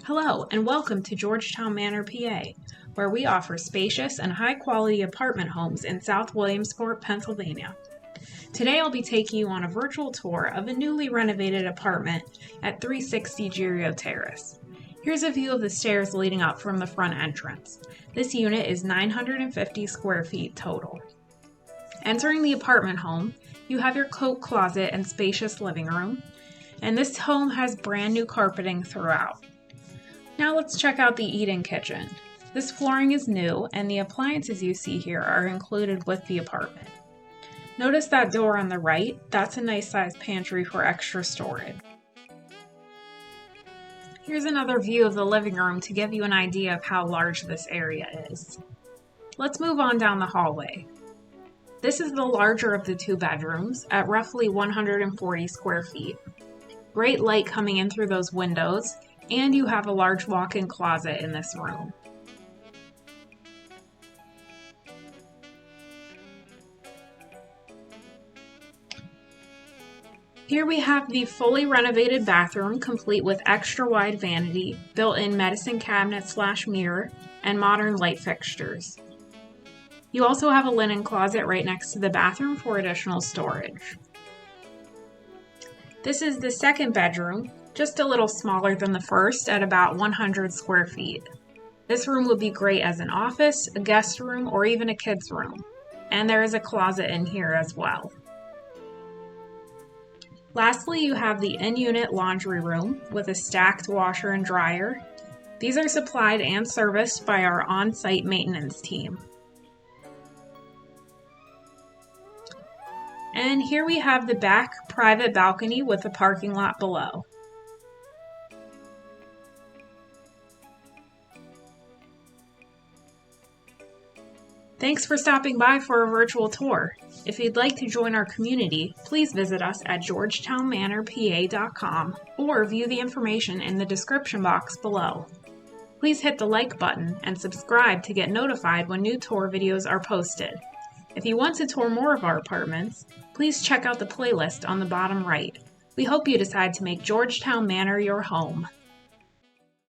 Hello, and welcome to Georgetown Manor PA, where we offer spacious and high-quality apartment homes in South Williamsport, Pennsylvania. Today I'll be taking you on a virtual tour of a newly renovated apartment at 360 Girio Terrace. Here's a view of the stairs leading up from the front entrance. This unit is 950 square feet total. Entering the apartment home, you have your coat closet and spacious living room, and this home has brand new carpeting throughout. Now let's check out the eat-in kitchen. This flooring is new, and the appliances you see here are included with the apartment. Notice that door on the right? That's a nice sized pantry for extra storage. Here's another view of the living room to give you an idea of how large this area is. Let's move on down the hallway. This is the larger of the two bedrooms at roughly 140 square feet. Great light coming in through those windows, and you have a large walk-in closet in this room. Here we have the fully renovated bathroom, complete with extra wide vanity, built-in medicine cabinet / mirror, and modern light fixtures. You also have a linen closet right next to the bathroom for additional storage. This is the second bedroom, just a little smaller than the first at about 100 square feet. This room would be great as an office, a guest room, or even a kid's room. And there is a closet in here as well. Lastly, you have the in-unit laundry room with a stacked washer and dryer. These are supplied and serviced by our on-site maintenance team. And here we have the back private balcony with a parking lot below. Thanks for stopping by for a virtual tour. If you'd like to join our community, please visit us at georgetownmanorpa.com or view the information in the description box below. Please hit the like button and subscribe to get notified when new tour videos are posted. If you want to tour more of our apartments, please check out the playlist on the bottom right. We hope you decide to make Georgetown Manor your home.